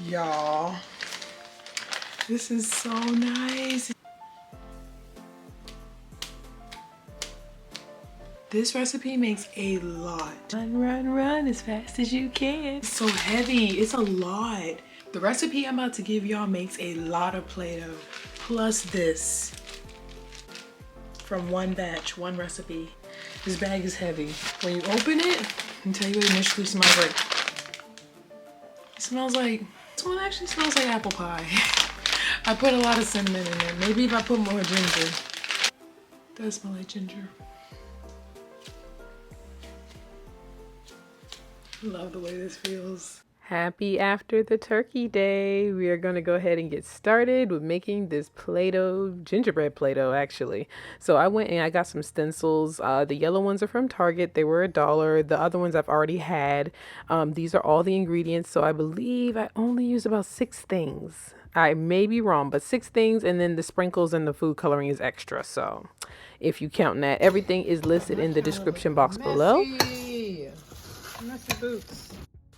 Y'all, this is so nice. This recipe makes a lot. Run, run, run as fast as you can. It's so heavy, it's a lot. The recipe I'm about to give y'all makes a lot of Play-Doh. Plus this from one batch, one recipe. This bag is heavy. When you open it, I'll tell you what it initially smells like. It smells like, this one actually smells like apple pie. I put a lot of cinnamon in it. Maybe if I put more ginger. It does smell like ginger. Love the way this feels. Happy after the turkey day. We are going to go ahead and get started with making this Play-Doh, gingerbread Play-Doh actually. So I went and I got some stencils. The yellow ones are from Target. They were $1. The other ones I've already had. These are all the ingredients. So I believe I only used about 6 things. I may be wrong, but 6 things, and then the sprinkles and the food coloring is extra. So if you count that, everything is listed in the description box below. Messy boots.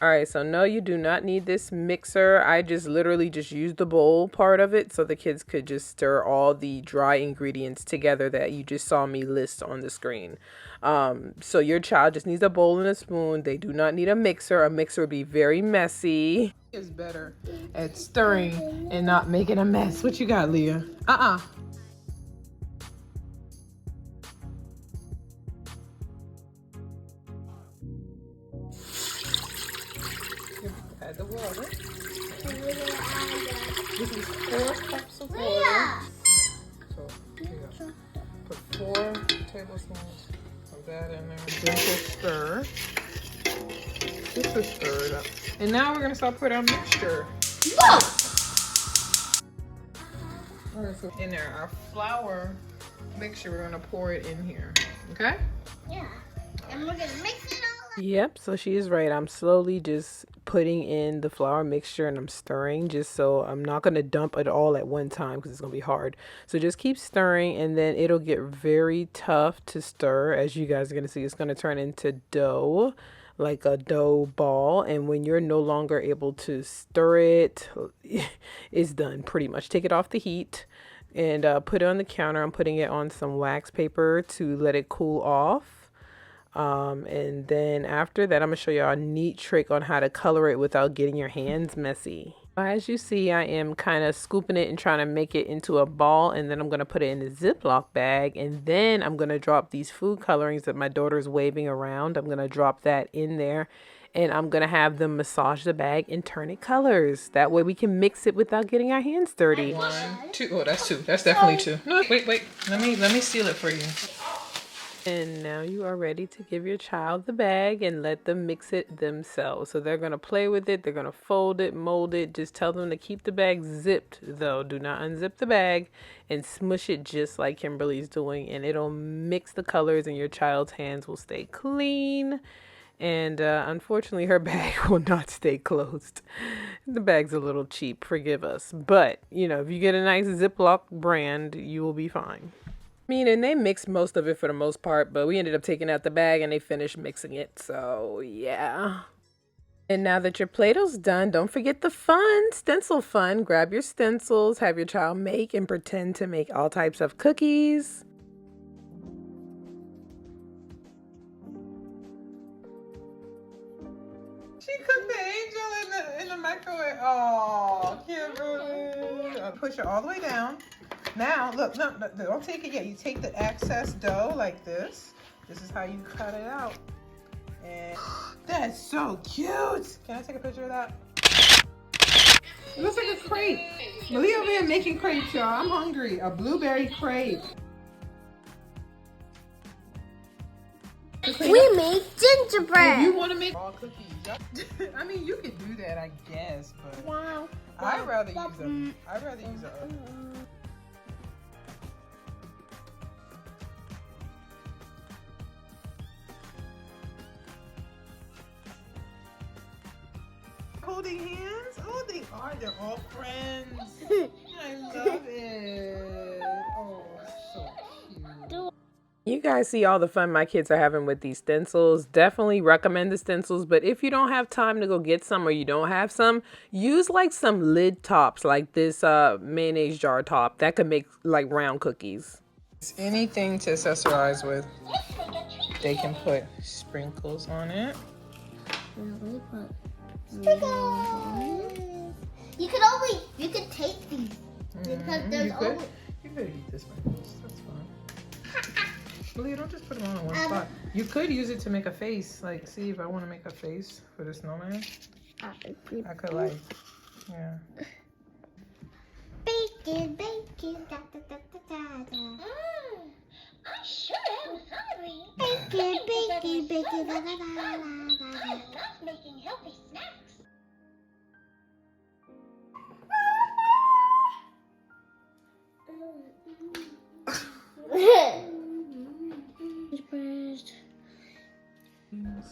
All right, so no, you do not need this mixer. I just literally just used the bowl part of it so the kids could just stir all the dry ingredients together that you just saw me list on the screen. So your child just needs a bowl and a spoon. They do not need a mixer. A mixer would be very messy. Is better at stirring and not making a mess. What you got, Leah? Add the water. This is 4 cups of water. So here you go. Put 4 tablespoons of that in there. Gentle stir. Just to stir it up. And now we're gonna start putting our mixture. Alright, so in there, our flour mixture, we're gonna pour it in here. Okay? Yeah. And we're gonna mix it all up. Yep, so she is right. I'm slowly just putting in the flour mixture and I'm stirring just so I'm not going to dump it all at one time because it's going to be hard. So just keep stirring and then it'll get very tough to stir. As you guys are going to see, it's going to turn into dough, like a dough ball. And when you're no longer able to stir it, it's done pretty much. Take it off the heat and put it on the counter. I'm putting it on some wax paper to let it cool off. And then after that, I'm gonna show y'all a neat trick on how to color it without getting your hands messy. As you see, I am kind of scooping it and trying to make it into a ball, and then I'm gonna put it in a Ziploc bag, and then I'm gonna drop these food colorings that my daughter's waving around. I'm gonna drop that in there, and I'm gonna have them massage the bag and turn it colors. That way we can mix it without getting our hands dirty. 1, 2. Oh, that's 2. That's definitely 2. No, wait. Let me seal it for you. And now you are ready to give your child the bag and let them mix it themselves. So they're going to play with it. They're going to fold it, mold it. Just tell them to keep the bag zipped, though. Do not unzip the bag and smush it just like Kimberly's doing. And it'll mix the colors and your child's hands will stay clean. And unfortunately, her bag will not stay closed. The bag's a little cheap. Forgive us. But, you know, if you get a nice Ziploc brand, you will be fine. I mean, and they mixed most of it for the most part, but we ended up taking out the bag and they finished mixing it. So, yeah. And now that your Play-Doh's done, don't forget the fun, stencil fun. Grab your stencils, have your child make and pretend to make all types of cookies. She cooked the angel in the microwave. Oh, Kimberly. I'll push it all the way down. Now, look, no, don't take it yet. You take the excess dough like this. This is how you cut it out. And that's so cute. Can I take a picture of that? It looks like a crepe. Malia over here making crepes, y'all. I'm hungry. A blueberry crepe. We make gingerbread. If you want to make all cookies, I mean, you could do that, I guess, but Wow. I'd rather use them. I'd rather use a oven. Holding hands? Oh, they are. They're all friends. I love it. Oh, so cute. You guys see all the fun my kids are having with these stencils. Definitely recommend the stencils, but if you don't have time to go get some or you don't have some, use like some lid tops like this mayonnaise jar top. That could make like round cookies. Anything to accessorize with. They can put sprinkles on it. You could take these. Because there's always... You could eat the sprinkles. That's fine. Well, you don't just put them all in one spot. You could use it to make a face. Like, see if I want to make a face for the snowman. I could like, yeah. Bacon, bacon, da da da da da. I sure am hungry. Bacon, bacon, bacon, da da da da. I love making healthy snacks. Yes.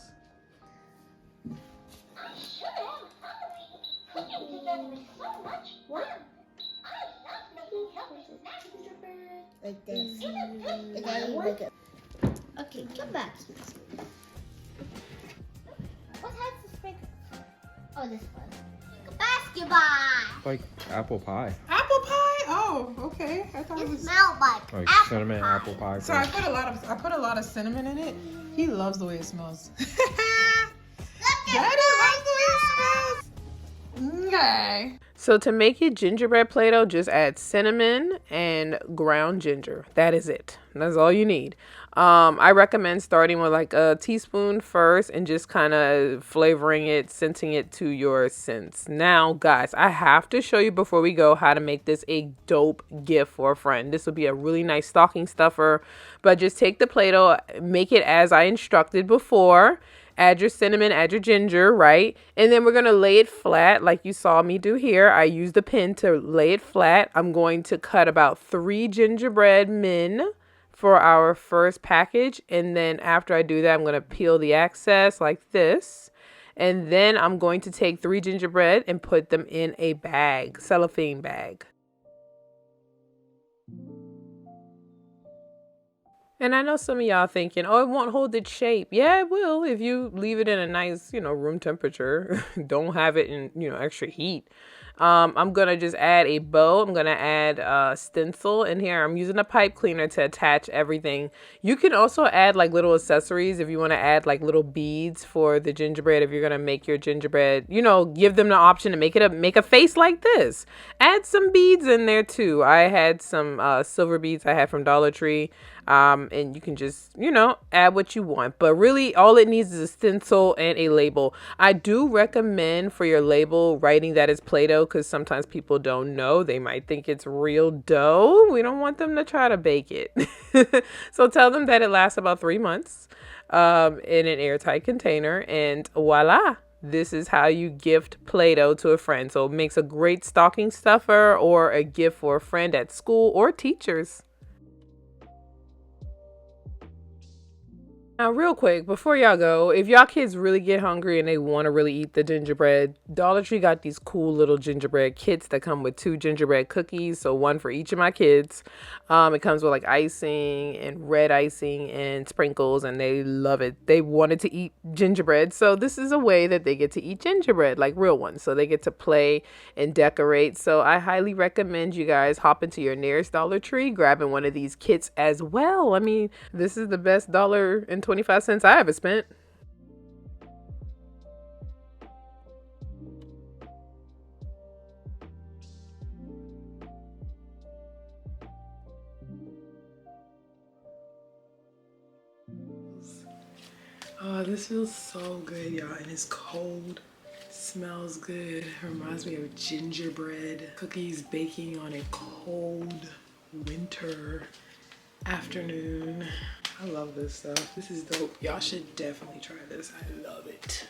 I sure am hungry. Cooking together is so much fun. I love making healthy snacks. Like this. And then you make it. Okay, come back. What has the sprinkle? Oh, this one. Basketball. Like apple pie. Apple pie? Oh, okay. I thought it It was. smells like Like apple cinnamon pie. apple pie. So I put a lot of cinnamon in it. He loves the way it smells. Daddy loves the way it smells. Okay. So to make it gingerbread Play-Doh, just add cinnamon and ground ginger. That is it. That's all you need. I recommend starting with like a teaspoon first and just kind of flavoring it, scenting it to your scents. Now, guys, I have to show you before we go how to make this a dope gift for a friend. This will be a really nice stocking stuffer, but just take the Play-Doh, make it as I instructed before. Add your cinnamon, add your ginger, right? And then we're going to lay it flat like you saw me do here. I used a pin to lay it flat. I'm going to cut about 3 gingerbread men for our first package. And then after I do that, I'm going to peel the excess like this. And then I'm going to take 3 gingerbread and put them in a bag, cellophane bag. And I know some of y'all thinking, oh, it won't hold its shape. Yeah, it will if you leave it in a nice, room temperature. Don't have it in, extra heat. I'm going to just add a bow. I'm going to add a stencil in here. I'm using a pipe cleaner to attach everything. You can also add like little accessories if you want to add like little beads for the gingerbread. If you're going to make your gingerbread, give them the option to make a face like this. Add some beads in there too. I had some silver beads I had from Dollar Tree. And you can just, add what you want. But really, all it needs is a stencil and a label. I do recommend for your label writing that it's Play-Doh because sometimes people don't know. They might think it's real dough. We don't want them to try to bake it. So tell them that it lasts about 3 months in an airtight container. And voila. This is how you gift Play-Doh to a friend. So it makes a great stocking stuffer or a gift for a friend at school or teachers. Now, real quick, before y'all go, if y'all kids really get hungry and they want to really eat the gingerbread, Dollar Tree got these cool little gingerbread kits that come with 2 gingerbread cookies, so 1 for each of my kids. It comes with like icing and red icing and sprinkles, and they love it. They wanted to eat gingerbread, so this is a way that they get to eat gingerbread, like real ones. So they get to play and decorate. So I highly recommend you guys hop into your nearest Dollar Tree, grabbing one of these kits as well. I mean, this is the best $1.25 I ever spent. Oh, this feels so good, y'all, and it's cold. Smells good. Reminds me of gingerbread cookies baking on a cold winter afternoon. I love this stuff. This is dope. Y'all should definitely try this. I love it.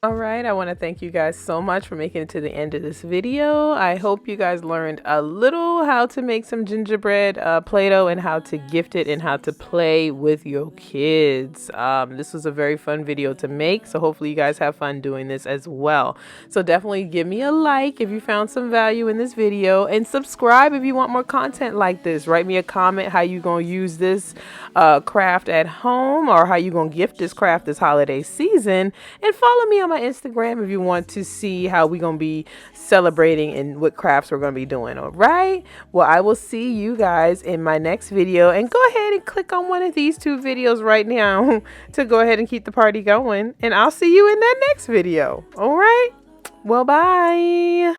All right, I want to thank you guys so much for making it to the end of this video. I hope you guys learned a little how to make some gingerbread Play-Doh and how to gift it and how to play with your kids. This was a very fun video to make, so hopefully you guys have fun doing this as well. So definitely give me a like if you found some value in this video, and subscribe if you want more content like this. Write me a comment how you gonna use this craft at home, or how you gonna gift this craft this holiday season, and follow me on my Instagram if you want to see how we're gonna be celebrating and what crafts we're gonna be doing. All right, well, I will see you guys in my next video, and go ahead and click on one of these two videos right now to go ahead and keep the party going, and I'll see you in that next video. All right, well, bye.